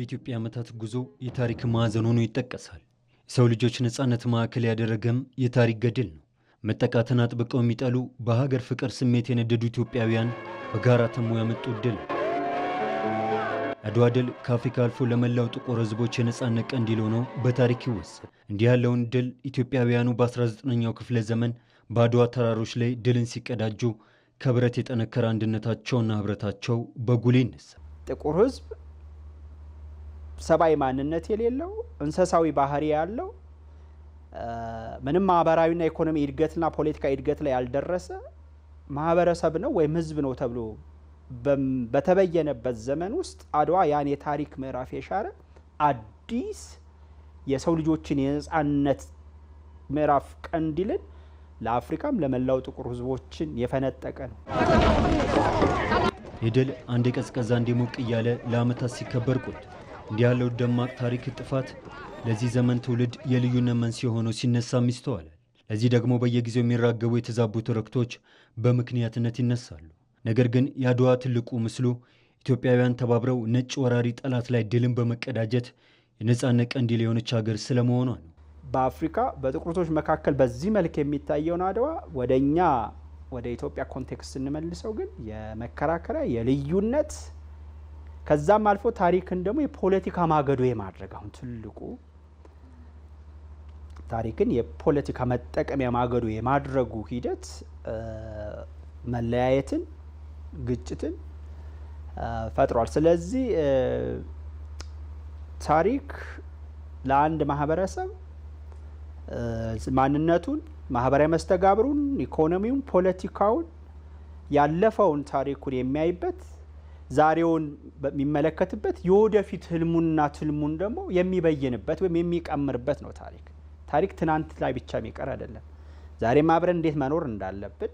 የኢትዮጵያ ዓመታት ጉዞ የታሪክ ማዕዘን ሆኖ ይጠቀሳል። የሰው ልጆች ነጻነት ማዕከል ያደረገም የታሪክ ገድል ነው። መጠቃትን አጥብቀው የሚጠሉ በሀገር ፍቅር ስሜት የነደዱ ኢትዮጵያውያን በጋራ ተሞ ያመጡት ድል። አድዋ ድል ከአፍሪካ አልፎ ለመላው ጥቁር ሕዝቦች የነጻነት ቀንዲል ሆኖ በታሪክ ይወሳል። እንዲህ ያለውን ድል ኢትዮጵያውያኑ በ19ኛው ክፍለ ዘመን በአድዋ ተራሮች ላይ ድልን ሲቀዳጁ ከብረት የጠነከረ አንድነታቸውና ህብረታቸው በጉልህ ይነሳል። ጥቁር ሕዝብ ሰብአዊ ማንነት የሌለው እንስሳዊ ባህሪ ያለው ምንም ማህበራዊና ኢኮኖሚ እድገትና ፖለቲካ እድገት ላይ ያልደረሰ ማህበረሰብ ነው ወይም ሕዝብ ነው ተብሎ በተበየነበት ዘመን ውስጥ አድዋ ያን የታሪክ ምዕራፍ የሻረ አዲስ የሰው ልጆችን የነጻነት ምዕራፍ ቀንዲልን ለአፍሪካም ለመላው ጥቁር ሕዝቦችን የፈነጠቀ ነው። የድል አንድ ቀዝቀዛ አንድ ሞቅ እያለ ለዓመታት ሲከበር ቆይቷል። እንዲህ ያለው ደማቅ ታሪክ ጥፋት ለዚህ ዘመን ትውልድ የልዩነት መንስኤ ሆኖ ሲነሳም ይስተዋላል። ለዚህ ደግሞ በየጊዜው የሚራገቡ የተዛቡ ትርክቶች በምክንያትነት ይነሳሉ። ነገር ግን የአድዋ ትልቁ ምስሉ ኢትዮጵያውያን ተባብረው ነጭ ወራሪ ጠላት ላይ ድልን በመቀዳጀት የነጻነት ቀንዲል የሆነች ሀገር ስለመሆኗ ነው። በአፍሪካ በጥቁር ሕዝቦች መካከል በዚህ መልክ የሚታየውን አድዋ ወደ ኢትዮጵያ ኮንቴክስት ስንመልሰው ግን የመከራከሪያ የልዩነት ከዛም አልፎ ታሪክን ደግሞ የፖለቲካ ማገዶ የማድረግ አሁን ትልቁ ታሪክን የፖለቲካ መጠቀሚያ ማገዶ የማድረጉ ሂደት መለያየትን፣ ግጭትን ፈጥሯል። ስለዚህ ታሪክ ለአንድ ማህበረሰብ ማንነቱን፣ ማህበራዊ መስተጋብሩን፣ ኢኮኖሚውን፣ ፖለቲካውን ያለፈውን ታሪኩን የሚያይበት ዛሬውን የሚመለከትበት የወደፊት ህልሙና ትልሙን ደግሞ የሚበይንበት ወይም የሚቀምርበት ነው። ታሪክ ትናንት ላይ ብቻ የሚቀር አይደለም። ዛሬም አብረን እንዴት መኖር እንዳለብን፣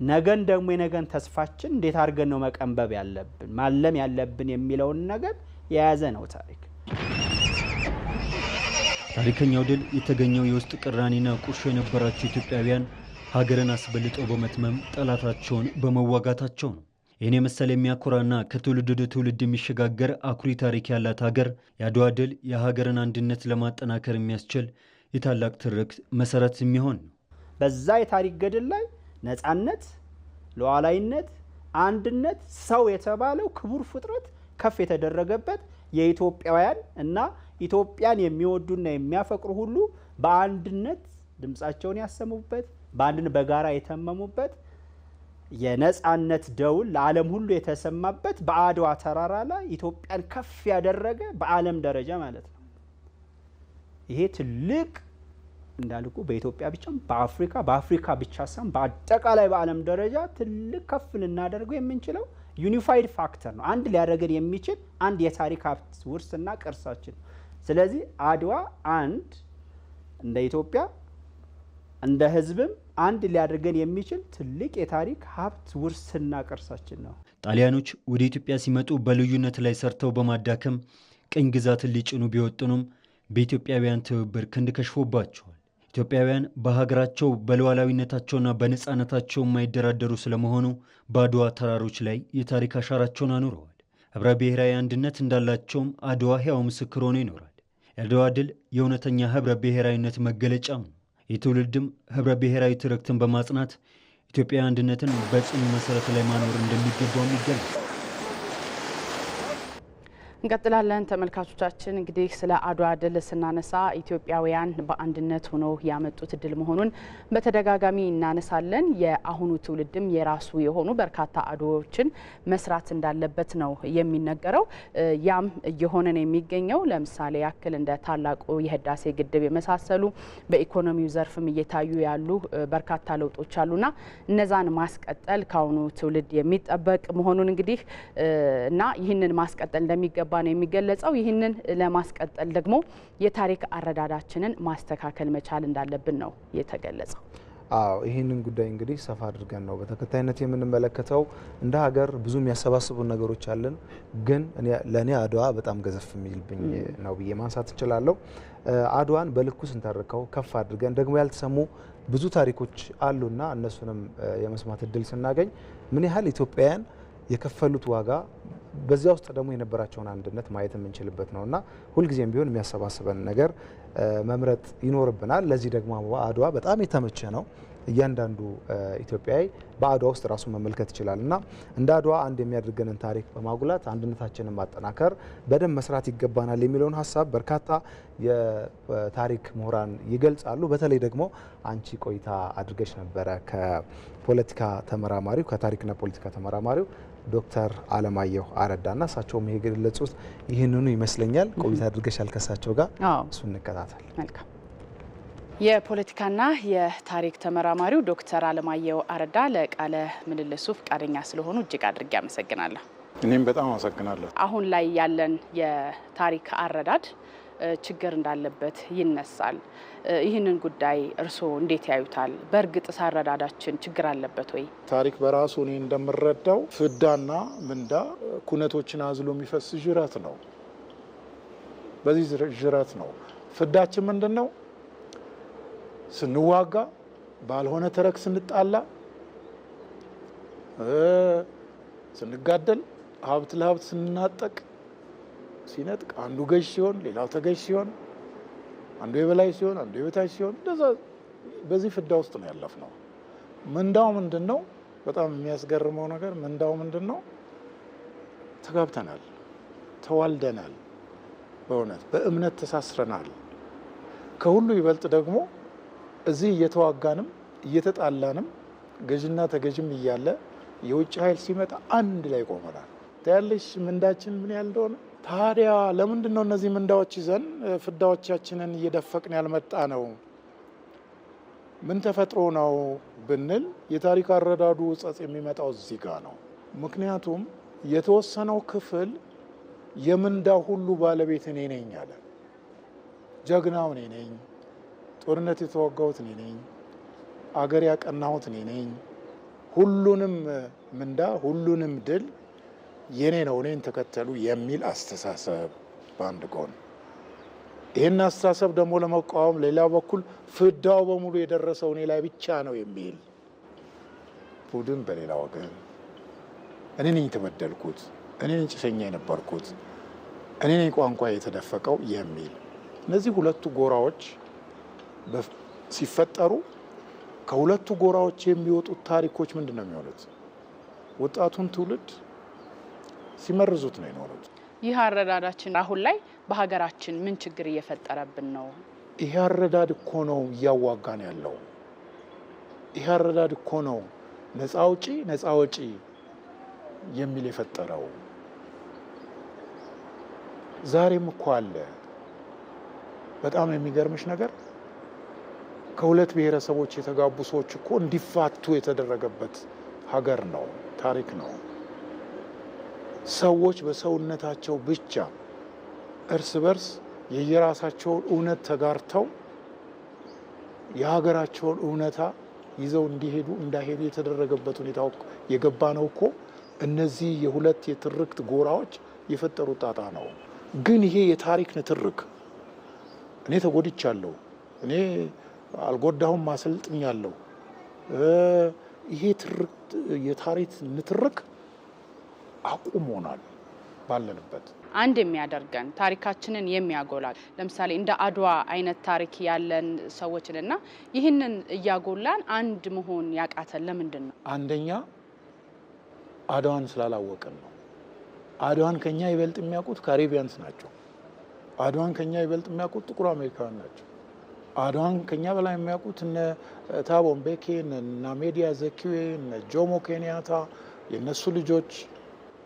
ነገን ደግሞ የነገን ተስፋችን እንዴት አድርገን ነው መቀንበብ ያለብን ማለም ያለብን የሚለውን ነገር የያዘ ነው ታሪክ። ታሪከኛው ድል የተገኘው የውስጥ ቅራኔና ቁርሾ የነበራቸው ኢትዮጵያውያን ሀገርን አስበልጠው በመትመም ጠላታቸውን በመዋጋታቸው ነው። ይህን የመሰለ የሚያኮራና ከትውልድ ወደ ትውልድ የሚሸጋገር አኩሪ ታሪክ ያላት ሀገር የአድዋ ድል የሀገርን አንድነት ለማጠናከር የሚያስችል የታላቅ ትርክት መሰረት የሚሆን ነው። በዛ የታሪክ ገድል ላይ ነጻነት፣ ሉዓላዊነት፣ አንድነት፣ ሰው የተባለው ክቡር ፍጥረት ከፍ የተደረገበት የኢትዮጵያውያን እና ኢትዮጵያን የሚወዱና የሚያፈቅሩ ሁሉ በአንድነት ድምጻቸውን ያሰሙበት፣ በአንድነት በጋራ የተመሙበት፣ የነጻነት ደውል ለዓለም ሁሉ የተሰማበት በአድዋ ተራራ ላይ ኢትዮጵያን ከፍ ያደረገ በዓለም ደረጃ ማለት ነው። ይሄ ትልቅ እንዳልኩ በኢትዮጵያ ብቻ በአፍሪካ ብቻ ሳይሆን በአጠቃላይ በዓለም ደረጃ ትልቅ ከፍ ልናደርገው የምንችለው ዩኒፋይድ ፋክተር ነው። አንድ ሊያደርገን የሚችል አንድ የታሪክ ሀብት ውርስና ቅርሳችን። ስለዚህ አድዋ አንድ እንደ ኢትዮጵያ እንደ ሕዝብም አንድ ሊያደርገን የሚችል ትልቅ የታሪክ ሀብት ውርስና ቅርሳችን ነው። ጣሊያኖች ወደ ኢትዮጵያ ሲመጡ በልዩነት ላይ ሰርተው በማዳከም ቅኝ ግዛትን ሊጭኑ ቢወጥኑም በኢትዮጵያውያን ትብብር ክንድ ከሽፎባቸዋል። ኢትዮጵያውያን በሀገራቸው በሉዓላዊነታቸውና በነጻነታቸው የማይደራደሩ ስለመሆኑ በአድዋ ተራሮች ላይ የታሪክ አሻራቸውን አኑረዋል። ህብረ ብሔራዊ አንድነት እንዳላቸውም አድዋ ሕያው ምስክር ሆኖ ይኖራል። የአድዋ ድል የእውነተኛ ህብረ ብሔራዊነት መገለጫም ነው። የትውልድም ህብረ ብሔራዊ ትርክትን በማጽናት ኢትዮጵያዊ አንድነትን በጽኑ መሰረት ላይ ማኖር እንደሚገባው ይገለጻል። እንቀጥላለን ተመልካቾቻችን። እንግዲህ ስለ አድዋ ድል ስናነሳ ኢትዮጵያውያን በአንድነት ሆነው ያመጡት ድል መሆኑን በተደጋጋሚ እናነሳለን። የአሁኑ ትውልድም የራሱ የሆኑ በርካታ አድዋዎችን መስራት እንዳለበት ነው የሚነገረው። ያም እየሆነ ነው የሚገኘው። ለምሳሌ ያክል እንደ ታላቁ የህዳሴ ግድብ የመሳሰሉ በኢኮኖሚው ዘርፍም እየታዩ ያሉ በርካታ ለውጦች አሉና እነዛን ማስቀጠል ከአሁኑ ትውልድ የሚጠበቅ መሆኑን እንግዲህ እና ይህንን ማስቀጠል እንደሚገባ ነው የሚገለጸው። ይህንን ለማስቀጠል ደግሞ የታሪክ አረዳዳችንን ማስተካከል መቻል እንዳለብን ነው የተገለጸው። ይህንን ጉዳይ እንግዲህ ሰፋ አድርገን ነው በተከታይነት የምንመለከተው። እንደ ሀገር ብዙ የሚያሰባስቡ ነገሮች አለን፣ ግን ለእኔ አድዋ በጣም ገዘፍ የሚልብኝ ነው ብዬ ማንሳት እንችላለሁ። አድዋን በልኩ ስንተርከው ከፍ አድርገን ደግሞ ያልተሰሙ ብዙ ታሪኮች አሉና እነሱንም የመስማት እድል ስናገኝ ምን ያህል ኢትዮጵያውያን የከፈሉት ዋጋ በዚያ ውስጥ ደግሞ የነበራቸውን አንድነት ማየት የምንችልበት ነውና ሁልጊዜም ቢሆን የሚያሰባስበን ነገር መምረጥ ይኖርብናል። ለዚህ ደግሞ አድዋ በጣም የተመቸ ነው። እያንዳንዱ ኢትዮጵያዊ በአድዋ ውስጥ ራሱን መመልከት ይችላል እና እንደ አድዋ አንድ የሚያደርገንን ታሪክ በማጉላት አንድነታችንን ማጠናከር በደንብ መስራት ይገባናል የሚለውን ሀሳብ በርካታ የታሪክ ምሁራን ይገልጻሉ። በተለይ ደግሞ አንቺ ቆይታ አድርገሽ ነበረ ከፖለቲካ ተመራማሪው ከታሪክና ፖለቲካ ተመራማሪው ዶክተር አለማየሁ አረዳና እሳቸውም ይሄ ገለጹት ይህንኑ ይመስለኛል። ቆይታ አድርገሻል ከእሳቸው ጋር እሱን እንከታተል። መልካም። የፖለቲካና የታሪክ ተመራማሪው ዶክተር አለማየሁ አረዳ ለቃለ ምልልሱ ፈቃደኛ ስለሆኑ እጅግ አድርጌ አመሰግናለሁ። እኔም በጣም አመሰግናለሁ። አሁን ላይ ያለን የታሪክ አረዳድ ችግር እንዳለበት ይነሳል። ይህንን ጉዳይ እርስዎ እንዴት ያዩታል? በእርግጥስ አረዳዳችን ችግር አለበት ወይ? ታሪክ በራሱ እኔ እንደምረዳው ፍዳና ምንዳ ኩነቶችን አዝሎ የሚፈስ ጅረት ነው። በዚህ ጅረት ነው ፍዳችን ምንድን ነው? ስንዋጋ፣ ባልሆነ ተረክ ስንጣላ፣ ስንጋደል፣ ሀብት ለሀብት ስንናጠቅ ሲነጥቅ አንዱ ገዥ ሲሆን ሌላው ተገዥ ሲሆን፣ አንዱ የበላይ ሲሆን አንዱ የበታች ሲሆን፣ እንደዛ በዚህ ፍዳ ውስጥ ነው ያለፍነው። ምንዳው ምንድን ነው? በጣም የሚያስገርመው ነገር ምንዳው ምንድን ነው? ተጋብተናል፣ ተዋልደናል፣ በእውነት በእምነት ተሳስረናል። ከሁሉ ይበልጥ ደግሞ እዚህ እየተዋጋንም እየተጣላንም ገዥና ተገዥም እያለ የውጭ ኃይል ሲመጣ አንድ ላይ ቆመናል። ታያለሽ ምንዳችን ምን ያህል እንደሆነ። ታዲያ ለምንድን ነው እነዚህ ምንዳዎች ይዘን ፍዳዎቻችንን እየደፈቅን ያልመጣ ነው? ምን ተፈጥሮ ነው ብንል የታሪክ አረዳዱ ጸጽ የሚመጣው እዚህ ጋር ነው። ምክንያቱም የተወሰነው ክፍል የምንዳው ሁሉ ባለቤት እኔ ነኝ አለ። ጀግናው እኔ ነኝ፣ ጦርነት የተዋጋሁት እኔ ነኝ፣ አገር ያቀናሁት እኔ ነኝ፣ ሁሉንም ምንዳ ሁሉንም ድል የኔ ነው እኔን ተከተሉ የሚል አስተሳሰብ በአንድ ጎን፣ ይህን አስተሳሰብ ደግሞ ለመቃወም ሌላ በኩል ፍዳው በሙሉ የደረሰው እኔ ላይ ብቻ ነው የሚል ቡድን በሌላ ወገን፣ እኔ ነኝ የተበደልኩት፣ እኔ ነኝ ጭሰኛ የነበርኩት፣ እኔ ነኝ ቋንቋ የተደፈቀው የሚል እነዚህ ሁለቱ ጎራዎች ሲፈጠሩ ከሁለቱ ጎራዎች የሚወጡት ታሪኮች ምንድን ነው የሚሆኑት? ወጣቱን ትውልድ ሲመርዙት ነው የኖሩት። ይህ አረዳዳችን አሁን ላይ በሀገራችን ምን ችግር እየፈጠረብን ነው? ይሄ አረዳድ እኮ ነው እያዋጋን ያለው። ይሄ አረዳድ እኮ ነው ነፃ አውጪ ነፃ ወጪ የሚል የፈጠረው። ዛሬም እኮ አለ። በጣም የሚገርምሽ ነገር ከሁለት ብሔረሰቦች የተጋቡ ሰዎች እኮ እንዲፋቱ የተደረገበት ሀገር ነው፣ ታሪክ ነው። ሰዎች በሰውነታቸው ብቻ እርስ በርስ የየራሳቸውን እውነት ተጋርተው የሀገራቸውን እውነታ ይዘው እንዳይሄዱ የተደረገበት ሁኔታ የገባ ነው እኮ። እነዚህ የሁለት የትርክት ጎራዎች የፈጠሩ ጣጣ ነው። ግን ይሄ የታሪክ ንትርክ እኔ ተጎድቻለሁ፣ እኔ አልጎዳሁም፣ ማሰልጥኛለሁ፣ ይሄ የታሪክ ንትርክ አቁሞናል ባለንበት። አንድ የሚያደርገን ታሪካችንን የሚያጎላ ለምሳሌ እንደ አድዋ አይነት ታሪክ ያለን ሰዎችንና ይህንን እያጎላን አንድ መሆን ያቃተን ለምንድን ነው? አንደኛ አድዋን ስላላወቅን ነው። አድዋን ከኛ ይበልጥ የሚያውቁት ካሪቢያንስ ናቸው። አድዋን ከኛ ይበልጥ የሚያውቁት ጥቁር አሜሪካውያን ናቸው። አድዋን ከኛ በላይ የሚያውቁት እነ ታቦ ምቤኪ፣ እነ ሜዲያ ዘኪዌ፣ እነ ጆሞ ኬንያታ የነሱ ልጆች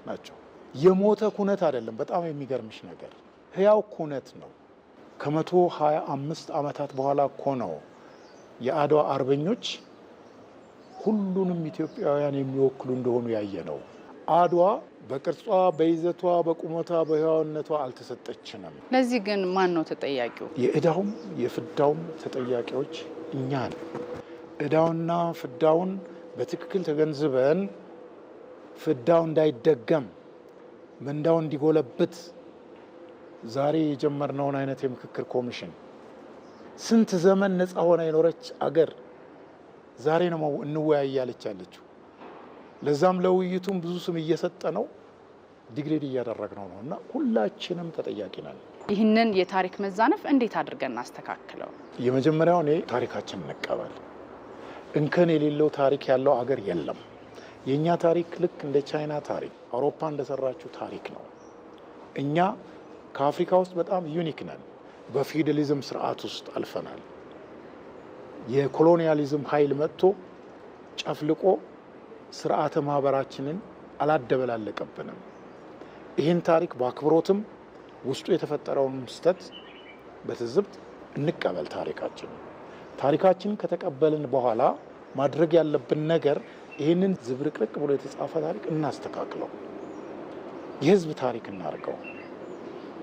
ናቸው። የሞተ ኩነት አይደለም። በጣም የሚገርምሽ ነገር ህያው ኩነት ነው። ከ125 ዓመታት በኋላ እኮ ነው የአድዋ አርበኞች ሁሉንም ኢትዮጵያውያን የሚወክሉ እንደሆኑ ያየ ነው። አድዋ በቅርጿ፣ በይዘቷ፣ በቁመቷ፣ በህያውነቷ አልተሰጠችንም። ለዚህ ግን ማን ነው ተጠያቂው? የእዳውም የፍዳውም ተጠያቂዎች እኛ ነን። እዳውና ፍዳውን በትክክል ተገንዝበን ፍዳው እንዳይደገም ምንዳው እንዲጎለብት ዛሬ የጀመርነውን አይነት የምክክር ኮሚሽን ስንት ዘመን ነፃ ሆና የኖረች አገር ዛሬ ነው እንወያይ ያለች ያለችው። ለዛም ለውይይቱም ብዙ ስም እየሰጠ ነው። ዲግሬድ እያደረግነው ነው እና ሁላችንም ተጠያቂ ነን። ይህንን የታሪክ መዛነፍ እንዴት አድርገን እናስተካክለው? የመጀመሪያው እኔ ታሪካችን እንቀበል። እንከን የሌለው ታሪክ ያለው አገር የለም። የእኛ ታሪክ ልክ እንደ ቻይና ታሪክ፣ አውሮፓ እንደሰራችው ታሪክ ነው። እኛ ከአፍሪካ ውስጥ በጣም ዩኒክ ነን። በፊውዳሊዝም ስርዓት ውስጥ አልፈናል። የኮሎኒያሊዝም ኃይል መጥቶ ጨፍልቆ ስርዓተ ማህበራችንን አላደበላለቀብንም። ይህን ታሪክ በአክብሮትም ውስጡ የተፈጠረውን ስህተት በትዝብት እንቀበል። ታሪካችን ከተቀበልን በኋላ ማድረግ ያለብን ነገር ይህንን ዝብርቅርቅ ብሎ የተጻፈ ታሪክ እናስተካክለው፣ የህዝብ ታሪክ እናርገው።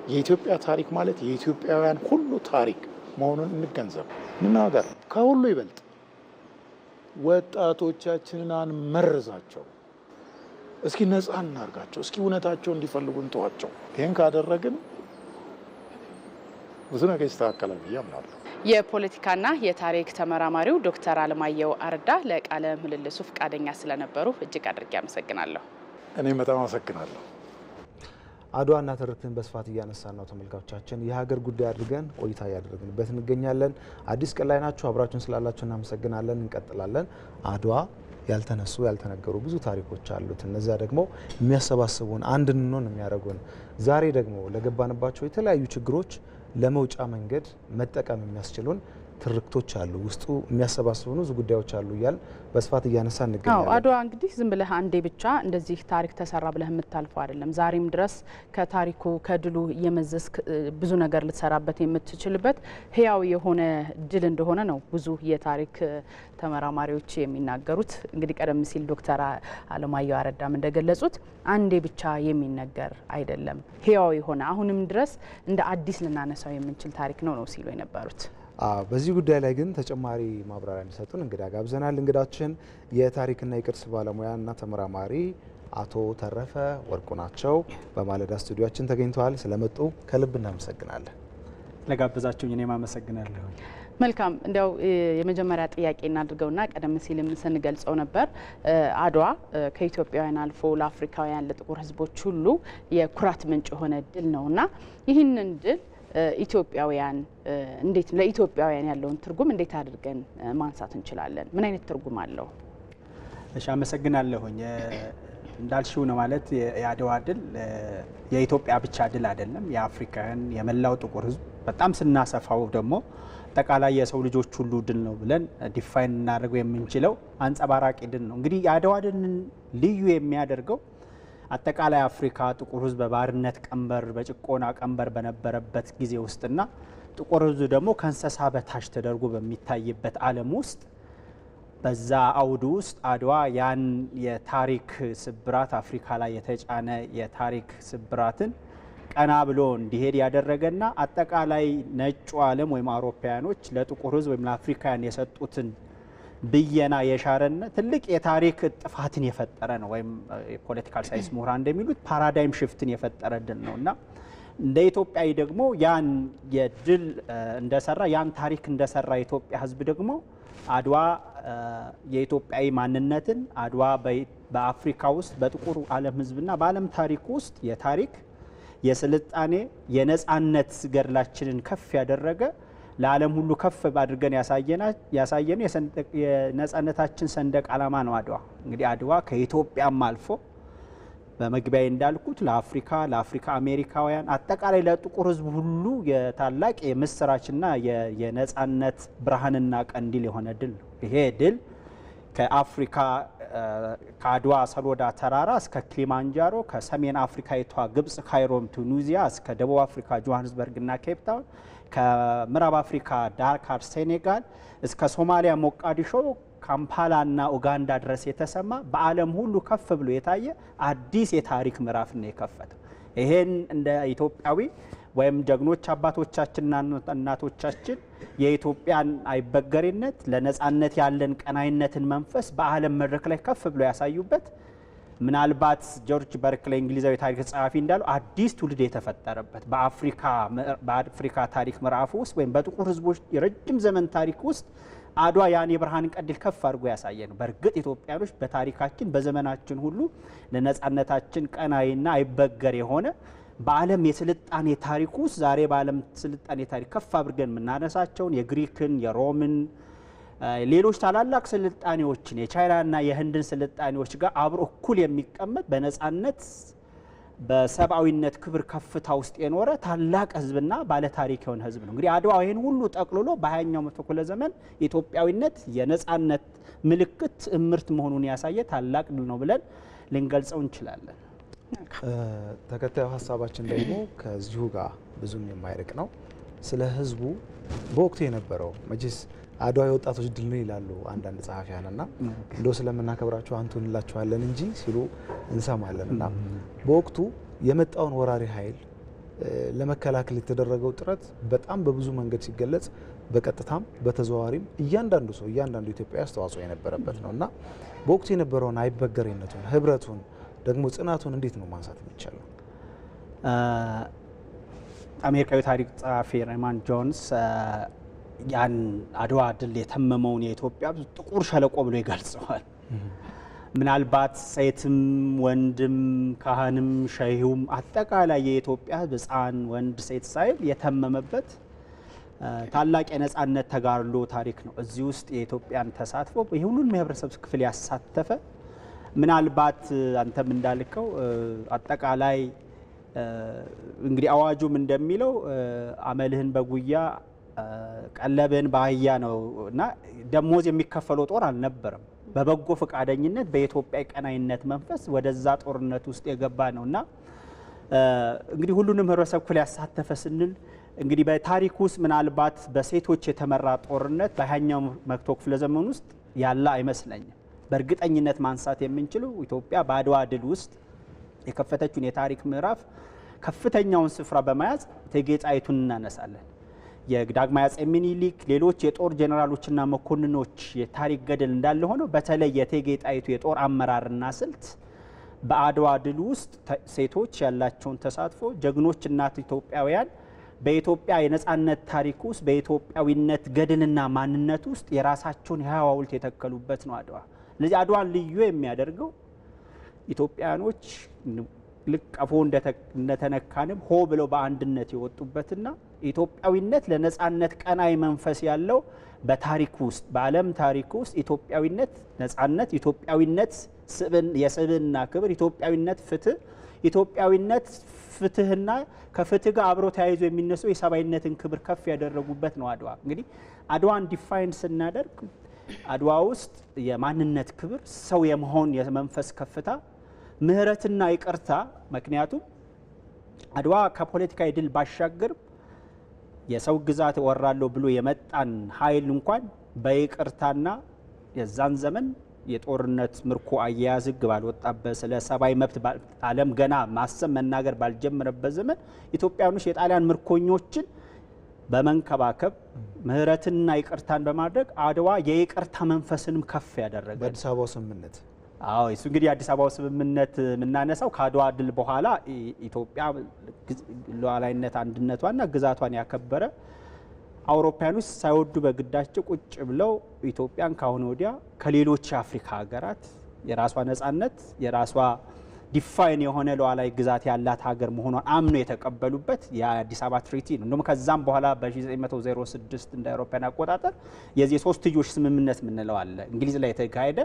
የኢትዮጵያ ታሪክ ማለት የኢትዮጵያውያን ሁሉ ታሪክ መሆኑን እንገንዘብ፣ እንናገር። ከሁሉ ይበልጥ ወጣቶቻችንን አንመርዛቸው። እስኪ ነፃ እናርጋቸው። እስኪ እውነታቸው እንዲፈልጉ እንተዋቸው። ይህን ካደረግን ብዙ ነገር ይስተካከላል ብዬ አምናለሁ። የፖለቲካና የታሪክ ተመራማሪው ዶክተር አለማየሁ አረዳ ለቃለ ምልልሱ ፈቃደኛ ስለነበሩ እጅግ አድርጌ አመሰግናለሁ። እኔም በጣም አመሰግናለሁ። አድዋና ትርክትን በስፋት እያነሳን ነው ተመልካቾቻችን። የሀገር ጉዳይ አድርገን ቆይታ እያደረግንበት እንገኛለን። አዲስ ቀን ላይ ናችሁ። አብራችሁን ስላላችሁ እናመሰግናለን። እንቀጥላለን። አድዋ ያልተነሱ ያልተነገሩ ብዙ ታሪኮች አሉት። እነዚያ ደግሞ የሚያሰባስቡን አንድ እንሆን የሚያደርጉን ዛሬ ደግሞ ለገባንባቸው የተለያዩ ችግሮች ለመውጫ መንገድ መጠቀም የሚያስችሉን ትርክቶች አሉ። ውስጡ የሚያሰባስቡ ብዙ ጉዳዮች አሉ እያል በስፋት እያነሳ እንገኛለን። አድዋ እንግዲህ ዝም ብለህ አንዴ ብቻ እንደዚህ ታሪክ ተሰራ ብለህ የምታልፈው አይደለም። ዛሬም ድረስ ከታሪኩ ከድሉ እየመዘዝክ ብዙ ነገር ልትሰራበት የምትችልበት ህያው የሆነ ድል እንደሆነ ነው ብዙ የታሪክ ተመራማሪዎች የሚናገሩት። እንግዲህ ቀደም ሲል ዶክተር አለማየሁ አረዳም እንደገለጹት አንዴ ብቻ የሚነገር አይደለም፣ ህያው የሆነ አሁንም ድረስ እንደ አዲስ ልናነሳው የምንችል ታሪክ ነው ሲሉ የነበሩት። በዚህ ጉዳይ ላይ ግን ተጨማሪ ማብራሪያ እንዲሰጡን እንግዳ ጋብዘናል። እንግዳችን የታሪክና የቅርስ ባለሙያና ተመራማሪ አቶ ተረፈ ወርቁ ናቸው። በማለዳ ስቱዲዮአችን ተገኝተዋል። ስለመጡ ከልብ እናመሰግናለን። ለጋበዛችሁኝ እኔም አመሰግናለሁ። መልካም። እንዲያው የመጀመሪያ ጥያቄ እናድርገውና ቀደም ሲልም ስንገልጸው ነበር አድዋ ከኢትዮጵያውያን አልፎ ለአፍሪካውያን ለጥቁር ህዝቦች ሁሉ የኩራት ምንጭ የሆነ ድል ነውና ይህንን ድል ኢትዮጵያውያን እንዴት ለኢትዮጵያውያን ያለውን ትርጉም እንዴት አድርገን ማንሳት እንችላለን? ምን አይነት ትርጉም አለው? እሺ፣ አመሰግናለሁኝ። እንዳልሽው ነው ማለት የአድዋ ድል የኢትዮጵያ ብቻ ድል አይደለም፣ የአፍሪካውያን የመላው ጥቁር ህዝብ በጣም ስናሰፋው ደግሞ አጠቃላይ የሰው ልጆች ሁሉ ድል ነው ብለን ዲፋይን እናደርገው የምንችለው አንጸባራቂ ድል ነው። እንግዲህ የአድዋ ድልን ልዩ የሚያደርገው አጠቃላይ አፍሪካ ጥቁር ህዝብ በባርነት ቀንበር በጭቆና ቀንበር በነበረበት ጊዜ ውስጥና ጥቁር ህዝብ ደግሞ ከእንስሳ በታች ተደርጎ በሚታይበት ዓለም ውስጥ በዛ አውድ ውስጥ አድዋ ያን የታሪክ ስብራት አፍሪካ ላይ የተጫነ የታሪክ ስብራትን ቀና ብሎ እንዲሄድ ያደረገና አጠቃላይ ነጩ ዓለም ወይም አውሮፓውያኖች ለጥቁር ህዝብ ወይም ለአፍሪካውያን የሰጡትን ብየና የሻረና ትልቅ የታሪክ ጥፋትን የፈጠረ ነው። ወይም የፖለቲካል ሳይንስ ምሁራን እንደሚሉት ፓራዳይም ሽፍትን የፈጠረ ድል ነውና እንደ ኢትዮጵያዊ ደግሞ ያን የድል እንደሰራ ያን ታሪክ እንደሰራ የኢትዮጵያ ህዝብ ደግሞ አድዋ የኢትዮጵያዊ ማንነትን አድዋ በአፍሪካ ውስጥ በጥቁር ዓለም ህዝብና በዓለም ታሪክ ውስጥ የታሪክ የስልጣኔ የነጻነት ገድላችንን ከፍ ያደረገ ለዓለም ሁሉ ከፍ አድርገን ያሳየን የነጻነታችን ሰንደቅ ዓላማ ነው አድዋ። እንግዲህ አድዋ ከኢትዮጵያም አልፎ በመግቢያ እንዳልኩት ለአፍሪካ አሜሪካውያን አጠቃላይ ለጥቁር ህዝብ ሁሉ የታላቅ የምስራችና የነጻነት ብርሃንና ቀንዲል የሆነ ድል ነው። ይሄ ድል ከአፍሪካ ከአድዋ ሰሎዳ ተራራ እስከ ክሊማንጃሮ ከሰሜን አፍሪካዊቷ ግብጽ ካይሮም ቱኒዚያ እስከ ደቡብ አፍሪካ ጆሃንስበርግና ኬፕ ታውን ከምዕራብ አፍሪካ ዳካር ሴኔጋል እስከ ሶማሊያ ሞቃዲሾ ካምፓላና ኡጋንዳ ድረስ የተሰማ በዓለም ሁሉ ከፍ ብሎ የታየ አዲስ የታሪክ ምዕራፍ ነው የከፈተው። ይሄን እንደ ኢትዮጵያዊ ወይም ጀግኖች አባቶቻችንና እናቶቻችን የኢትዮጵያን አይበገሬነት ለነጻነት ያለን ቀናይነትን መንፈስ በዓለም መድረክ ላይ ከፍ ብሎ ያሳዩበት ምናልባት ጆርጅ በርክሌይ እንግሊዛዊ ታሪክ ጸሐፊ እንዳሉ አዲስ ትውልድ የተፈጠረበት በአፍሪካ ታሪክ ምዕራፍ ውስጥ ወይም በጥቁር ህዝቦች የረጅም ዘመን ታሪክ ውስጥ አድዋ ያን የብርሃን ቀንዲል ከፍ አድርጎ ያሳየ ነው። በእርግጥ ኢትዮጵያኖች በታሪካችን በዘመናችን ሁሉ ለነጻነታችን ቀናይና አይበገር የሆነ በዓለም የስልጣኔ ታሪክ ውስጥ ዛሬ በዓለም ስልጣኔ ታሪክ ከፍ አድርገን የምናነሳቸውን የግሪክን፣ የሮምን፣ ሌሎች ታላላቅ ስልጣኔዎችን የቻይናና የህንድን ስልጣኔዎች ጋር አብሮ እኩል የሚቀመጥ በነጻነት በሰብአዊነት ክብር ከፍታ ውስጥ የኖረ ታላቅ ህዝብና ባለ ታሪክ የሆነ ህዝብ ነው። እንግዲህ አድዋ ይህን ሁሉ ጠቅልሎ በ20ኛው መቶ ክፍለ ዘመን ኢትዮጵያዊነት የነጻነት ምልክት እምርት መሆኑን ያሳየ ታላቅ ድል ነው ብለን ልንገልጸው እንችላለን። ተከታዩ ሀሳባችን ደግሞ ከዚሁ ጋር ብዙም የማይርቅ ነው። ስለ ህዝቡ በወቅቱ የነበረው መቼስ አድዋ የወጣቶች ድል ነው ይላሉ አንዳንድ ጸሐፊያንና እንደው ስለምናከብራቸው አንቱ እንላቸዋለን እንጂ ሲሉ እንሰማለን። እና በወቅቱ የመጣውን ወራሪ ኃይል ለመከላከል የተደረገው ጥረት በጣም በብዙ መንገድ ሲገለጽ በቀጥታም በተዘዋዋሪም እያንዳንዱ ሰው እያንዳንዱ ኢትዮጵያዊ አስተዋጽኦ የነበረበት ነው እና በወቅቱ የነበረውን አይበገሬነቱን፣ ህብረቱን ደግሞ ጽናቱን እንዴት ነው ማንሳት የሚቻለው? አሜሪካዊ ታሪክ ጸሐፊ ሬይማንድ ጆንስ ያን አድዋ ድል የተመመውን የኢትዮጵያ ጥቁር ሸለቆ ብሎ ይገልጸዋል። ምናልባት ሴትም ወንድም ካህንም ሸሂውም አጠቃላይ የኢትዮጵያ ሕፃን ወንድ ሴት ሳይል የተመመበት ታላቅ የነጻነት ተጋድሎ ታሪክ ነው። እዚህ ውስጥ የኢትዮጵያን ተሳትፎ የሁሉንም የህብረተሰብ ክፍል ያሳተፈ ምናልባት አንተም እንዳልከው አጠቃላይ እንግዲህ አዋጁም እንደሚለው አመልህን በጉያ ቀለብህን በአህያ ነው እና ደሞዝ የሚከፈለው ጦር አልነበረም። በበጎ ፈቃደኝነት በኢትዮጵያ ቀናይነት መንፈስ ወደዛ ጦርነት ውስጥ የገባ ነው እና እንግዲህ ሁሉንም ህብረተሰብ ክፍል ያሳተፈ ስንል እንግዲህ በታሪክ ውስጥ ምናልባት በሴቶች የተመራ ጦርነት በ20ኛው መቶ ክፍለ ዘመን ውስጥ ያለ አይመስለኝም። በእርግጠኝነት ማንሳት የምንችለው ኢትዮጵያ በአድዋ ድል ውስጥ የከፈተችውን የታሪክ ምዕራፍ ከፍተኛውን ስፍራ በመያዝ እቴጌ ጣይቱን እናነሳለን። የዳግማዊ አፄ ምኒልክ ሌሎች የጦር ጄኔራሎችና መኮንኖች የታሪክ ገድል እንዳለ ሆነው በተለይ የእቴጌ ጣይቱ የጦር አመራርና ስልት በአድዋ ድል ውስጥ ሴቶች ያላቸውን ተሳትፎ ጀግኖች እናት ኢትዮጵያውያን በኢትዮጵያ የነጻነት ታሪክ ውስጥ በኢትዮጵያዊነት ገድልና ማንነት ውስጥ የራሳቸውን የሕያው ሐውልት የተከሉበት ነው አድዋ። ስለዚህ አድዋን ልዩ የሚያደርገው ኢትዮጵያኖች ልክ ቀፎ እንደተነካንም ሆ ብለው በአንድነት የወጡበትና ኢትዮጵያዊነት ለነጻነት ቀናይ መንፈስ ያለው በታሪክ ውስጥ በዓለም ታሪክ ውስጥ ኢትዮጵያዊነት ነጻነት፣ ኢትዮጵያዊነት የስብዕና ክብር፣ ኢትዮጵያዊነት ፍትህ፣ ኢትዮጵያዊነት ፍትህና ከፍትህ ጋር አብሮ ተያይዞ የሚነሳው የሰብአዊነትን ክብር ከፍ ያደረጉበት ነው አድዋ። እንግዲህ አድዋን ዲፋይን ስናደርግ አድዋ ውስጥ የማንነት ክብር፣ ሰው የመሆን የመንፈስ ከፍታ፣ ምህረትና ይቅርታ። ምክንያቱም አድዋ ከፖለቲካዊ ድል ባሻገር የሰው ግዛት እወራለሁ ብሎ የመጣን ኃይል እንኳን በይቅርታና የዛን ዘመን የጦርነት ምርኮ አያያዝ ሕግ ባልወጣበት ስለ ሰብአዊ መብት ዓለም ገና ማሰብ መናገር ባልጀመረበት ዘመን ኢትዮጵያኖች የጣሊያን ምርኮኞችን በመንከባከብ ምህረትና ይቅርታን በማድረግ አድዋ የይቅርታ መንፈስንም ከፍ ያደረገ በአዲስ አበባው ስምምነት እሱ እንግዲህ የአዲስ አበባው ስምምነት የምናነሳው ከአድዋ ድል በኋላ ኢትዮጵያ ሉዓላዊነት አንድነቷና ግዛቷን ያከበረ አውሮፓውያኖች ሳይወዱ በግዳቸው ቁጭ ብለው ኢትዮጵያን ካሁን ወዲያ ከሌሎች የአፍሪካ ሀገራት የራሷ ነጻነት የራሷ ዲፋይን የሆነ ሉዓላዊ ግዛት ያላት ሀገር መሆኗን አምኖ የተቀበሉበት የአዲስ አበባ ትሪቲ ነው። እንደውም ከዛም በኋላ በ1906 እንደ አውሮፓውያን አቆጣጠር የዚህ ሶስትዮሽ ስምምነት የምንለው አለ እንግሊዝ ላይ የተካሄደ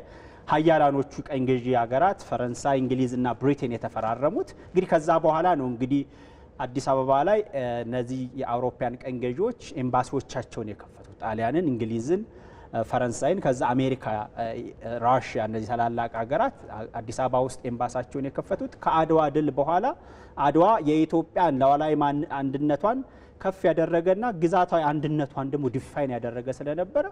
ሀያላኖቹ ቀኝ ገዢ ሀገራት ፈረንሳይ፣ እንግሊዝና ብሪቴን የተፈራረሙት። እንግዲህ ከዛ በኋላ ነው እንግዲህ አዲስ አበባ ላይ እነዚህ የአውሮፓውያን ቀኝ ገዢዎች ኤምባሲዎቻቸውን የከፈቱት ጣሊያንን፣ እንግሊዝን፣ ፈረንሳይን ከዛ አሜሪካ፣ ራሽያ እነዚህ ታላላቅ ሀገራት አዲስ አበባ ውስጥ ኤምባሲያቸውን የከፈቱት ከአድዋ ድል በኋላ አድዋ የኢትዮጵያን ሉዓላዊ አንድነቷን ከፍ ያደረገና ግዛታዊ አንድነቷን ደግሞ ዲፋይን ያደረገ ስለነበረ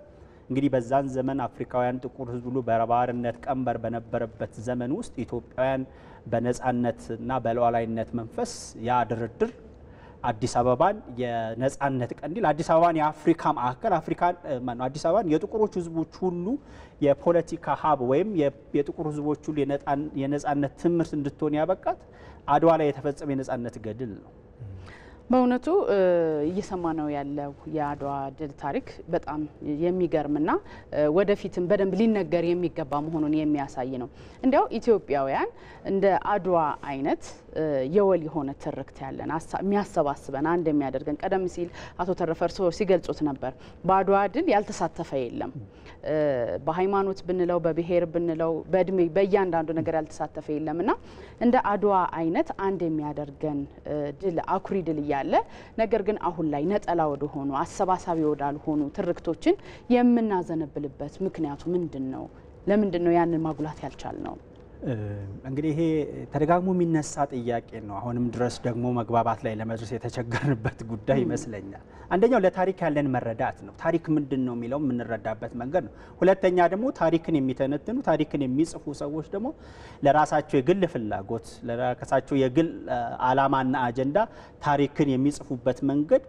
እንግዲህ በዛን ዘመን አፍሪካውያን ጥቁር ሕዝብ ሁሉ በባርነት ቀንበር በነበረበት ዘመን ውስጥ ኢትዮጵያውያን በነጻነትና በሉዓላዊነት መንፈስ ያ ድርድር አዲስ አበባን የነጻነት ቀንዲል፣ አዲስ አበባን የአፍሪካ ማዕከል፣ አዲስ አበባን የጥቁሮች ሕዝቦች ሁሉ የፖለቲካ ሀብ ወይም የጥቁር ሕዝቦች ሁሉ የነጻነት ትምህርት እንድትሆን ያበቃት አድዋ ላይ የተፈጸመ የነጻነት ገድል ነው። በእውነቱ እየሰማ ነው ያለው የአድዋ ድል ታሪክ በጣም የሚገርምና ወደፊትም በደንብ ሊነገር የሚገባ መሆኑን የሚያሳይ ነው። እንዲያው ኢትዮጵያውያን እንደ አድዋ አይነት የወል የሆነ ትርክት ያለን የሚያሰባስበን አንድ የሚያደርገን ቀደም ሲል አቶ ተረፈ እርስዎ ሲገልጹት ነበር። በአድዋ ድል ያልተሳተፈ የለም። በሃይማኖት ብንለው፣ በብሔር ብንለው፣ በእድሜ በእያንዳንዱ ነገር ያልተሳተፈ የለምና እንደ አድዋ አይነት አንድ የሚያደርገን ድል አኩሪ ድል እያለ ነገር ግን አሁን ላይ ነጠላ ወደሆኑ አሰባሳቢ ወዳልሆኑ ትርክቶችን የምናዘነብልበት ምክንያቱ ምንድን ነው? ለምንድን ነው ያንን ማጉላት ያልቻል ነው? እንግዲህ ይሄ ተደጋግሞ የሚነሳ ጥያቄ ነው። አሁንም ድረስ ደግሞ መግባባት ላይ ለመድረስ የተቸገርንበት ጉዳይ ይመስለኛል። አንደኛው ለታሪክ ያለን መረዳት ነው። ታሪክ ምንድን ነው የሚለው የምንረዳበት መንገድ ነው። ሁለተኛ ደግሞ ታሪክን የሚተነትኑ ታሪክን የሚጽፉ ሰዎች ደግሞ ለራሳቸው የግል ፍላጎት፣ ለራሳቸው የግል ዓላማና አጀንዳ ታሪክን የሚጽፉበት መንገድ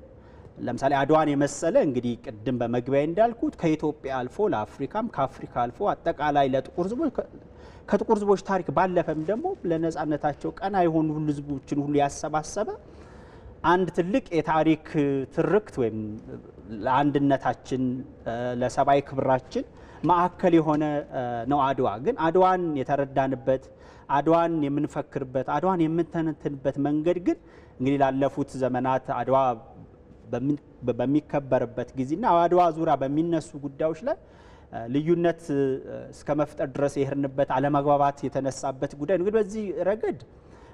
ለምሳሌ አድዋን የመሰለ እንግዲህ ቅድም በመግቢያ እንዳልኩት ከኢትዮጵያ አልፎ ለአፍሪካም ከአፍሪካ አልፎ አጠቃላይ ለጥቁር ሕዝቦች ከጥቁር ሕዝቦች ታሪክ ባለፈም ደግሞ ለነጻነታቸው ቀና የሆኑ ሁሉ ሕዝቦችን ሁሉ ያሰባሰበ አንድ ትልቅ የታሪክ ትርክት ወይም ለአንድነታችን ለሰብአዊ ክብራችን ማዕከል የሆነ ነው አድዋ። ግን አድዋን የተረዳንበት፣ አድዋን የምንፈክርበት፣ አድዋን የምንተነትንበት መንገድ ግን እንግዲህ ላለፉት ዘመናት አድዋ በሚከበርበት ጊዜና አድዋ ዙሪያ በሚነሱ ጉዳዮች ላይ ልዩነት እስከ መፍጠር ድረስ የሄድንበት አለመግባባት የተነሳበት ጉዳይ ነው። እንግዲህ በዚህ ረገድ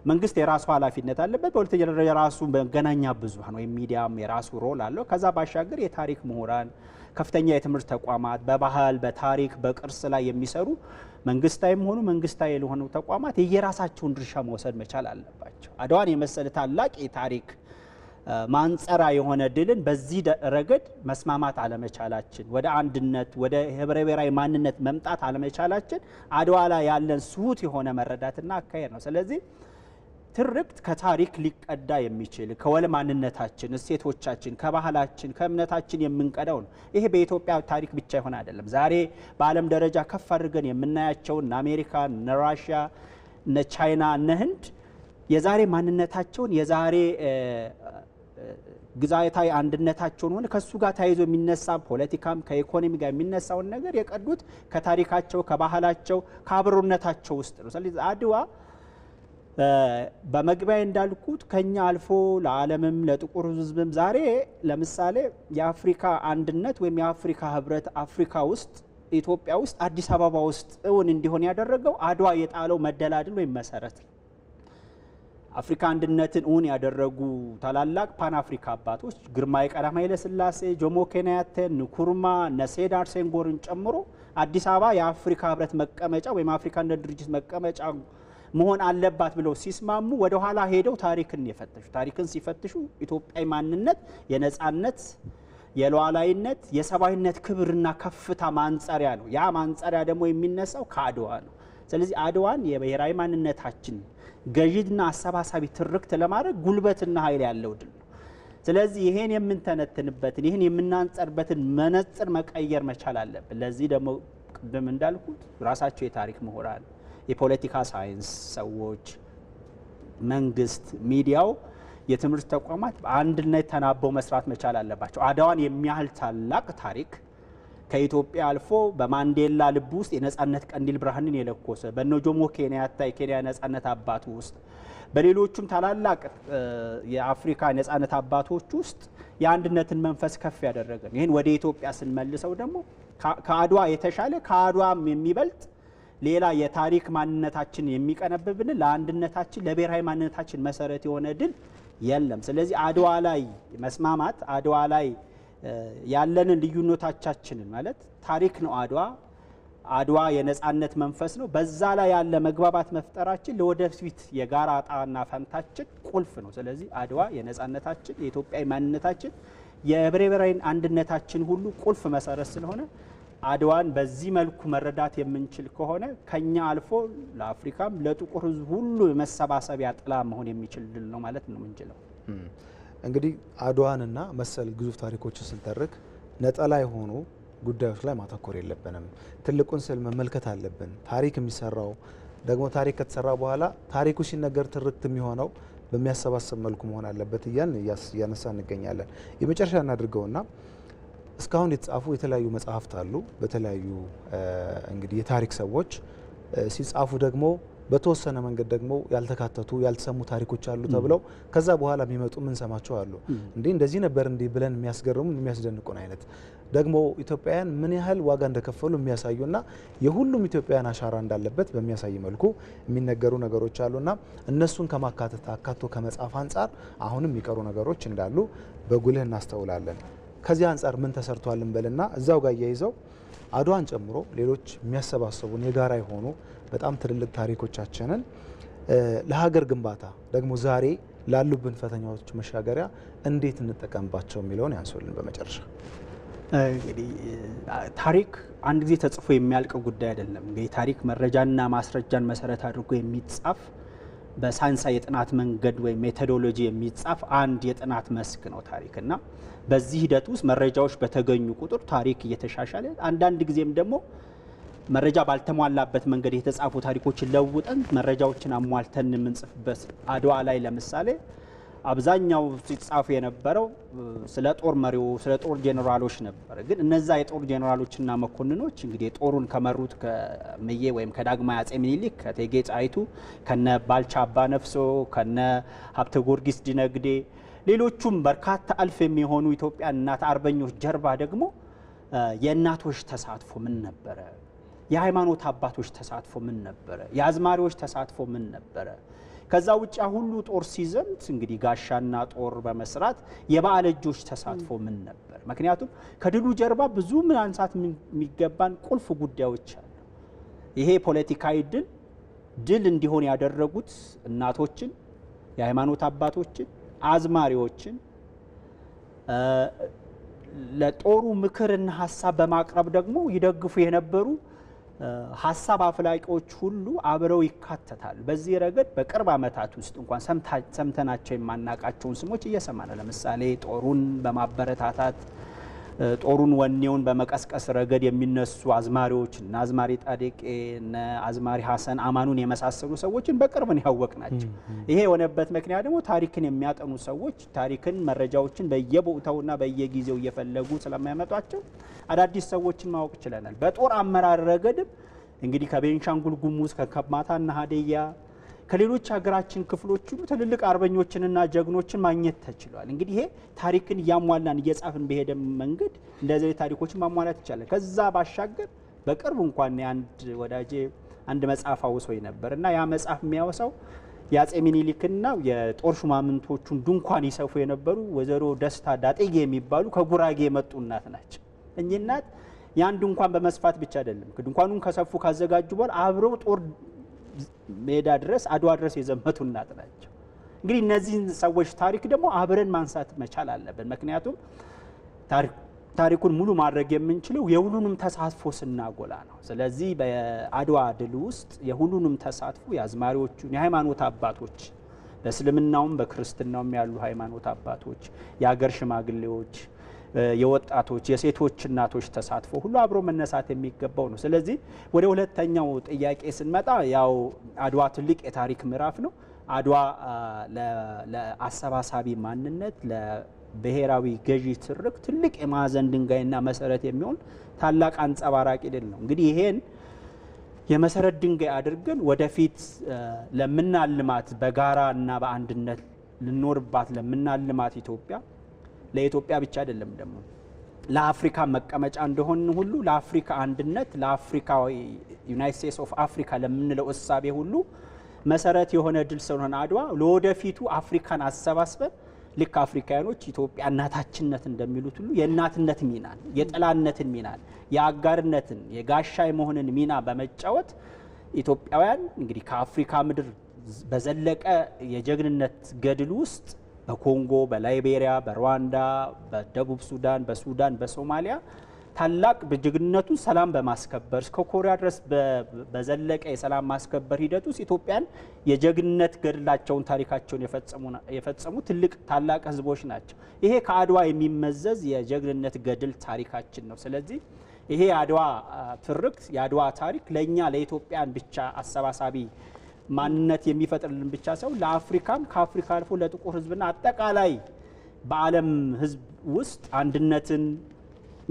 መንግስት የራሱ ኃላፊነት አለበት። በሁለተኛ ደረጃ የራሱ መገናኛ ብዙሃን ወይም ሚዲያም የራሱ ሮል አለው። ከዛ ባሻገር የታሪክ ምሁራን፣ ከፍተኛ የትምህርት ተቋማት በባህል በታሪክ በቅርስ ላይ የሚሰሩ መንግስታዊም ሆኑ መንግስታዊ ያልሆኑ ተቋማት የየራሳቸውን ድርሻ መውሰድ መቻል አለባቸው። አድዋን የመሰለ ታላቅ የታሪክ ማንጸራ የሆነ ድልን በዚህ ረገድ መስማማት አለመቻላችን፣ ወደ አንድነት ወደ ህብረ ብሔራዊ ማንነት መምጣት አለመቻላችን አድዋ ላይ ያለን ስሁት የሆነ መረዳትና አካሄድ ነው። ስለዚህ ትርክት ከታሪክ ሊቀዳ የሚችል ከወል ማንነታችን፣ እሴቶቻችን፣ ከባህላችን፣ ከእምነታችን የምንቀዳው ነው። ይሄ በኢትዮጵያ ታሪክ ብቻ ይሆን አይደለም። ዛሬ በዓለም ደረጃ ከፍ አድርገን የምናያቸው እነ አሜሪካ፣ እነ ራሽያ፣ እነ ቻይና፣ እነ ህንድ የዛሬ ማንነታቸውን የዛሬ ግዛታዊ አንድነታቸውን ሆነ ከሱ ጋር ተያይዞ የሚነሳ ፖለቲካም ከኢኮኖሚ ጋር የሚነሳውን ነገር የቀዱት ከታሪካቸው፣ ከባህላቸው፣ ከአብሮነታቸው ውስጥ ነው። ስለዚህ አድዋ በመግቢያ እንዳልኩት ከኛ አልፎ ለዓለምም ለጥቁር ህዝብም ዛሬ ለምሳሌ የአፍሪካ አንድነት ወይም የአፍሪካ ህብረት አፍሪካ ውስጥ ኢትዮጵያ ውስጥ አዲስ አበባ ውስጥ እውን እንዲሆን ያደረገው አድዋ የጣለው መደላድል ወይም መሰረት ነው። አፍሪካ አንድነትን እውን ያደረጉ ታላላቅ ፓን አፍሪካ አባቶች ግርማዊ ቀዳማዊ ኃይለ ሥላሴ፣ ጆሞ ኬንያታ፣ ንኩርማ፣ ነሴዳር ሴንጎርን ጨምሮ አዲስ አበባ የአፍሪካ ህብረት መቀመጫ ወይም አፍሪካ አንድነት ድርጅት መቀመጫ መሆን አለባት ብለው ሲስማሙ ወደ ኋላ ሄደው ታሪክን ሲፈትሹ ኢትዮጵያዊ ማንነት የነጻነት፣ የሉዓላዊነት፣ የሰብአዊነት ክብርና ከፍታ ማንጸሪያ ነው። ያ ማንጸሪያ ደግሞ የሚነሳው ከአድዋ ነው። ስለዚህ አድዋን የብሔራዊ ማንነታችን ገዥና አሰባሳቢ ትርክት ለማድረግ ጉልበትና ኃይል ያለው ድል ነው። ስለዚህ ይሄን የምንተነትንበትን ይሄን የምናንጸርበትን መነጽር መቀየር መቻል አለብን። ለዚህ ደግሞ ቅድም እንዳልኩት ራሳቸው የታሪክ ምሁራን፣ የፖለቲካ ሳይንስ ሰዎች፣ መንግስት፣ ሚዲያው፣ የትምህርት ተቋማት በአንድነት ተናበው መስራት መቻል አለባቸው። አድዋን የሚያህል ታላቅ ታሪክ ከኢትዮጵያ አልፎ በማንዴላ ልብ ውስጥ የነጻነት ቀንዲል ብርሃንን የለኮሰ በነ ጆሞ ኬንያታ የኬንያ ነጻነት አባቱ ውስጥ በሌሎቹም ታላላቅ የአፍሪካ ነጻነት አባቶች ውስጥ የአንድነትን መንፈስ ከፍ ያደረገ ነው። ይህን ወደ ኢትዮጵያ ስንመልሰው ደግሞ ከአድዋ የተሻለ ከአድዋም የሚበልጥ ሌላ የታሪክ ማንነታችን የሚቀነብብን ለአንድነታችን ለብሔራዊ ማንነታችን መሰረት የሆነ ድል የለም። ስለዚህ አድዋ ላይ መስማማት አድዋ ላይ ያለንን ልዩነቶቻችንን ማለት ታሪክ ነው። አድዋ የነጻነት መንፈስ ነው። በዛ ላይ ያለ መግባባት መፍጠራችን ለወደፊት የጋራ ዕጣና ፈንታችን ቁልፍ ነው። ስለዚህ አድዋ የነጻነታችን የኢትዮጵያዊ ማንነታችን የብሔራዊ አንድነታችን ሁሉ ቁልፍ መሰረት ስለሆነ አድዋን በዚህ መልኩ መረዳት የምንችል ከሆነ ከኛ አልፎ ለአፍሪካም ለጥቁር ሕዝብ ሁሉ መሰባሰቢያ ጥላ መሆን የሚችል ድል ነው ማለት ነው የምንችለው። እንግዲህ አድዋንና መሰል ግዙፍ ታሪኮችን ስንተርክ ነጠላ የሆኑ ጉዳዮች ላይ ማተኮር የለብንም። ትልቁን ስዕል መመልከት አለብን። ታሪክ የሚሰራው ደግሞ ታሪክ ከተሰራ በኋላ ታሪኩ ሲነገር ትርክት የሚሆነው በሚያሰባስብ መልኩ መሆን አለበት እያን ያነሳ እንገኛለን። የመጨረሻ እናድርገውና እስካሁን የተጻፉ የተለያዩ መጽሐፍት አሉ። በተለያዩ እንግዲህ የታሪክ ሰዎች ሲጻፉ ደግሞ በተወሰነ መንገድ ደግሞ ያልተካተቱ ያልተሰሙ ታሪኮች አሉ ተብለው ከዛ በኋላ የሚመጡ ምን ሰማቸው አሉ እንዴ እንደዚህ ነበር እንዴ ብለን የሚያስገርሙ የሚያስደንቁን አይነት ደግሞ ኢትዮጵያውያን ምን ያህል ዋጋ እንደከፈሉ የሚያሳዩና የሁሉም ኢትዮጵያውያን አሻራ እንዳለበት በሚያሳይ መልኩ የሚነገሩ ነገሮች አሉና እነሱን ከማካተት አካቶ ከመጻፍ አንጻር አሁንም የሚቀሩ ነገሮች እንዳሉ በጉልህ እናስተውላለን። ከዚህ አንጻር ምን ተሰርቷል እንበልና እዛው ጋር ያይዘው አድዋን ጨምሮ ሌሎች የሚያሰባስቡን የጋራ የሆኑ በጣም ትልልቅ ታሪኮቻችንን ለሀገር ግንባታ ደግሞ ዛሬ ላሉብን ፈተናዎች መሻገሪያ እንዴት እንጠቀምባቸው የሚለውን ያንሱልን። በመጨረሻ እንግዲህ ታሪክ አንድ ጊዜ ተጽፎ የሚያልቅ ጉዳይ አይደለም። እንግዲህ ታሪክ መረጃና ማስረጃን መሰረት አድርጎ የሚጻፍ በሳይንሳዊ የጥናት መንገድ ወይም ሜቶዶሎጂ የሚጻፍ አንድ የጥናት መስክ ነው ታሪክና በዚህ ሂደት ውስጥ መረጃዎች በተገኙ ቁጥር ታሪክ እየተሻሻለ አንዳንድ ጊዜም ደግሞ መረጃ ባልተሟላበት መንገድ የተጻፉ ታሪኮችን ለውጠን መረጃዎችን አሟልተን የምንጽፍበት አድዋ ላይ ለምሳሌ አብዛኛው ሲጻፉ የነበረው ስለ ጦር መሪው ስለ ጦር ጄኔራሎች ነበር። ግን እነዛ የጦር ጄኔራሎችና መኮንኖች እንግዲህ ጦሩን ከመሩት ከመዬ ወይም ከዳግማዊ አጼ ምኒልክ ከእቴጌ ጣይቱ ከነ ባልቻ አባ ነፍሶ ከነ ሀብተ ጊዮርጊስ ዲነግዴ ሌሎቹም በርካታ አልፍ የሚሆኑ ኢትዮጵያ እናት አርበኞች ጀርባ ደግሞ የእናቶች ተሳትፎ ምን ነበረ? የሃይማኖት አባቶች ተሳትፎ ምን ነበረ? የአዝማሪዎች ተሳትፎ ምን ነበረ? ከዛ ውጭ ሁሉ ጦር ሲዘምት እንግዲህ ጋሻና ጦር በመስራት የበዓል እጆች ተሳትፎ ምን ነበር? ምክንያቱም ከድሉ ጀርባ ብዙ ማንሳት የሚገባን ቁልፍ ጉዳዮች አሉ። ይሄ ፖለቲካዊ ድል እንዲሆን ያደረጉት እናቶችን፣ የሃይማኖት አባቶችን፣ አዝማሪዎችን ለጦሩ ምክርና ሀሳብ በማቅረብ ደግሞ ይደግፉ የነበሩ ሀሳብ አፍላቂዎች ሁሉ አብረው ይካተታሉ። በዚህ ረገድ በቅርብ ዓመታት ውስጥ እንኳን ሰምተናቸው የማናቃቸውን ስሞች እየሰማን ነው። ለምሳሌ ጦሩን በማበረታታት ጦሩን ወኔውን በመቀስቀስ ረገድ የሚነሱ አዝማሪዎች እና አዝማሪ ጣዴቄ እና አዝማሪ ሀሰን አማኑን የመሳሰሉ ሰዎችን በቅርብ ነው ያወቅናቸው። ይሄ የሆነበት ምክንያት ደግሞ ታሪክን የሚያጠኑ ሰዎች ታሪክን መረጃዎችን በየቦታውና በየጊዜው እየፈለጉ ስለማያመጧቸው አዳዲስ ሰዎችን ማወቅ ችለናል። በጦር አመራር ረገድም እንግዲህ ከቤንሻንጉል ጉሙዝ ከከማታና ሀዲያ ከሌሎች ሀገራችን ክፍሎች ሁሉ ትልልቅ አርበኞችንና ጀግኖችን ማግኘት ተችሏል። እንግዲህ ይሄ ታሪክን እያሟላን እየጻፍን በሄደ መንገድ እንደዚህ ታሪኮችን ማሟላት ይቻላል። ከዛ ባሻገር በቅርቡ እንኳን አንድ ወዳጄ አንድ መጽሐፍ አውሶኝ ነበርና ያ መጽሐፍ የሚያወሳው የአጼ ሚኒሊክና የጦር ሹማምንቶቹን ድንኳን ይሰፉ የነበሩ ወይዘሮ ደስታ ዳጤጌ የሚባሉ ከጉራጌ የመጡ እናት ናቸው። እኚህ እናት ያን ድንኳን በመስፋት ብቻ አይደለም ድንኳኑን ከሰፉ ካዘጋጁ በኋላ አብረው ጦር ሜዳ ድረስ አድዋ ድረስ የዘመቱ እናት ናቸው። እንግዲህ እነዚህን ሰዎች ታሪክ ደግሞ አብረን ማንሳት መቻል አለብን። ምክንያቱም ታሪኩን ሙሉ ማድረግ የምንችለው የሁሉንም ተሳትፎ ስናጎላ ነው። ስለዚህ በአድዋ ድል ውስጥ የሁሉንም ተሳትፎ የአዝማሪዎቹን የሃይማኖት አባቶች በእስልምናውም በክርስትናውም ያሉ ሃይማኖት አባቶች፣ የሀገር ሽማግሌዎች፣ የወጣቶች የሴቶች እናቶች ተሳትፎ ሁሉ አብሮ መነሳት የሚገባው ነው። ስለዚህ ወደ ሁለተኛው ጥያቄ ስንመጣ ያው አድዋ ትልቅ የታሪክ ምዕራፍ ነው። አድዋ ለአሰባሳቢ ማንነት ለብሔራዊ ገዢ ትርክ ትልቅ የማዕዘን ድንጋይና መሰረት የሚሆን ታላቅ አንጸባራቂ ድል ነው። እንግዲህ ይሄን የመሰረት ድንጋይ አድርገን ወደፊት ለምናልማት በጋራ እና በአንድነት ልኖርባት ለምናልማት ኢትዮጵያ ለኢትዮጵያ ብቻ አይደለም ደግሞ ለአፍሪካ መቀመጫ እንደሆን ሁሉ ለአፍሪካ አንድነት ለአፍሪካ ዩናይትድ ስቴትስ ኦፍ አፍሪካ ለምንለው እሳቤ ሁሉ መሰረት የሆነ ድል ስለሆነ አድዋ ለወደፊቱ አፍሪካን አሰባስበን ልክ አፍሪካውያኖች ኢትዮጵያ እናታችንነት እንደሚሉት ሁሉ የእናትነት ሚናን የጥላነትን ሚናን የአጋርነትን የጋሻ የመሆንን ሚና በመጫወት ኢትዮጵያውያን እንግዲህ ከአፍሪካ ምድር በዘለቀ የጀግንነት ገድል ውስጥ በኮንጎ፣ በላይቤሪያ፣ በሩዋንዳ፣ በደቡብ ሱዳን፣ በሱዳን፣ በሶማሊያ ታላቅ በጀግንነቱ ሰላም በማስከበር እስከ ኮሪያ ድረስ በዘለቀ የሰላም ማስከበር ሂደት ውስጥ ኢትዮጵያን የጀግንነት ገድላቸውን ታሪካቸውን የፈጸሙ ትልቅ ታላቅ ህዝቦች ናቸው። ይሄ ከአድዋ የሚመዘዝ የጀግንነት ገድል ታሪካችን ነው። ስለዚህ ይሄ የአድዋ ትርክት የአድዋ ታሪክ ለእኛ ለኢትዮጵያን ብቻ አሰባሳቢ ማንነት የሚፈጥርልን ብቻ ሰው ለአፍሪካም ከአፍሪካ አልፎ ለጥቁር ህዝብና አጠቃላይ በዓለም ህዝብ ውስጥ አንድነትን፣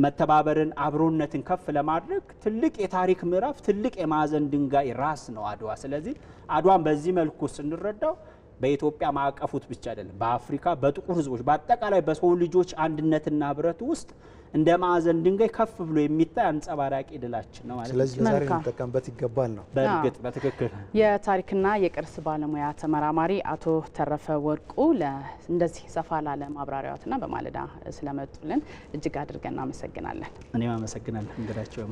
መተባበርን፣ አብሮነትን ከፍ ለማድረግ ትልቅ የታሪክ ምዕራፍ፣ ትልቅ የማዕዘን ድንጋይ ራስ ነው አድዋ። ስለዚህ አድዋን በዚህ መልኩ ስንረዳው በኢትዮጵያ ማዕቀፉት ብቻ አይደለም፣ በአፍሪካ በጥቁር ህዝቦች በአጠቃላይ በሰው ልጆች አንድነትና ህብረት ውስጥ እንደ ማዕዘን ድንጋይ ከፍ ብሎ የሚታይ አንጸባራቂ ድላችን ነው ማለት ነው። ስለዚህ ለዛሬ ልንጠቀምበት ይገባል ነው። በእርግጥ በትክክል የታሪክና የቅርስ ባለሙያ ተመራማሪ አቶ ተረፈ ወርቁ እንደዚህ ሰፋ ላለ ማብራሪያዎትና በማለዳ ስለመጡልን እጅግ አድርገን እናመሰግናለን። እኔም አመሰግናለሁ እንግዳቸው